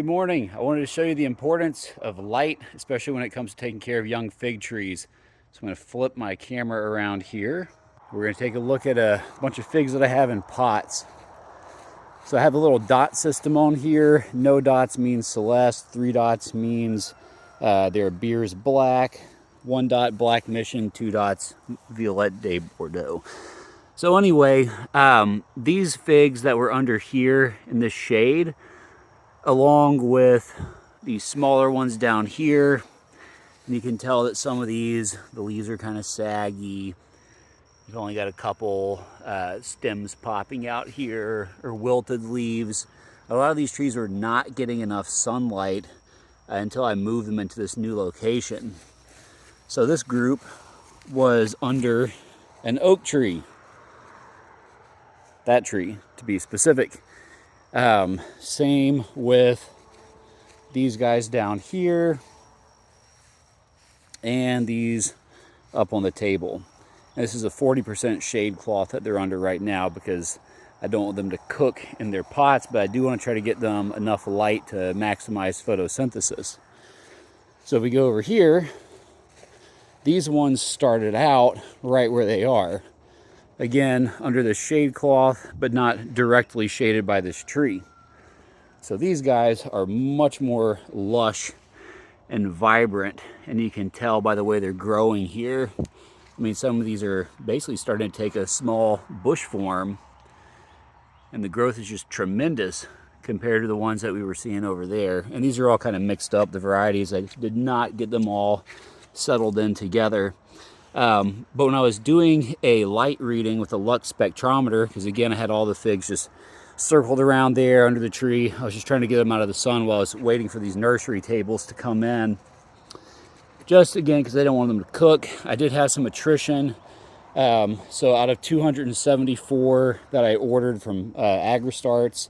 Good morning. I wanted to show you the importance of light, especially when it comes to taking care of young fig trees. So I'm going to flip my camera around here. We're going to take a look at a bunch of figs that I have in pots. So I have a little dot system on here. No dots means Celeste. 3 dots means their beer's black. 1 dot black mission. 2 dots Violette de Bordeaux. So anyway, these figs that were under here in the shade, along with these smaller ones down here, and you can tell that some of these, the leaves are kind of saggy. You've only got a couple stems popping out here, or wilted leaves. A lot of these trees were not getting enough sunlight until I moved them into this new location. So this group was under an oak tree. That tree, to be specific. Same with these guys down here and these up on the table. And this is a 40% shade cloth that they're under right now because I don't want them to cook in their pots, but I do want to try to get them enough light to maximize photosynthesis. So if we go over here, these ones started out right where they are. Again, under the shade cloth, but not directly shaded by this tree. So these guys are much more lush and vibrant, and you can tell by the way they're growing here. I mean, some of these are basically starting to take a small bush form, and the growth is just tremendous compared to the ones that we were seeing over there. And these are all kind of mixed up, the varieties. I did not get them all settled in together. But when I was doing a light reading with a LUX spectrometer, because again I had all the figs just circled around there under the tree, I was just trying to get them out of the sun while I was waiting for these nursery tables to come in. Just again because I don't want them to cook. I did have some attrition. So out of 274 that I ordered from AgriStarts,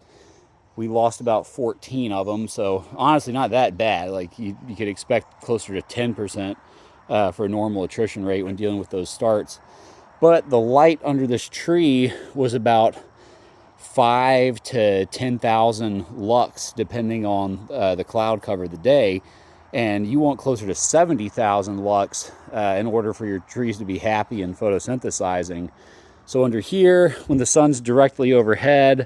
we lost about 14 of them. So honestly, not that bad. Like you could expect closer to 10%. For a normal attrition rate when dealing with those starts. But the light under this tree was about 5 to 10,000 lux, depending on the cloud cover of the day. And you want closer to 70,000 lux in order for your trees to be happy and photosynthesizing. So under here, when the sun's directly overhead,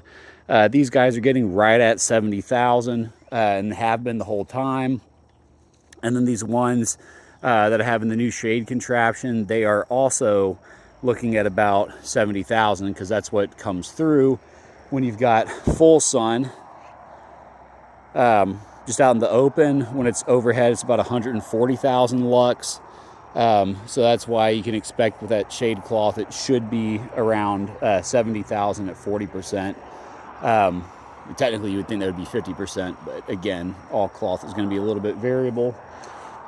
these guys are getting right at 70,000 and have been the whole time. And then these ones that I have in the new shade contraption, they are also looking at about 70,000 because that's what comes through when you've got full sun. Just out in the open, when it's overhead, it's about 140,000 lux. So that's why you can expect with that shade cloth, it should be around 70,000 at 40%. Technically, you would think that would be 50%, but again, all cloth is going to be a little bit variable.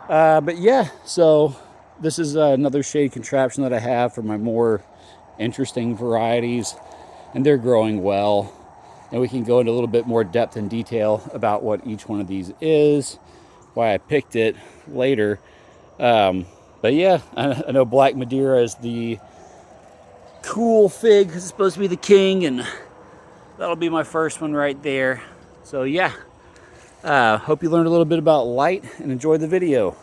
But yeah, so this is another shade contraption that I have for my more interesting varieties, and they're growing well. And we can go into a little bit more depth and detail about what each one of these is, why I picked it later. But yeah, I know Black Madeira is the cool fig because it's supposed to be the king, and that'll be my first one right there. So yeah. Hope you learned a little bit about light and enjoyed the video.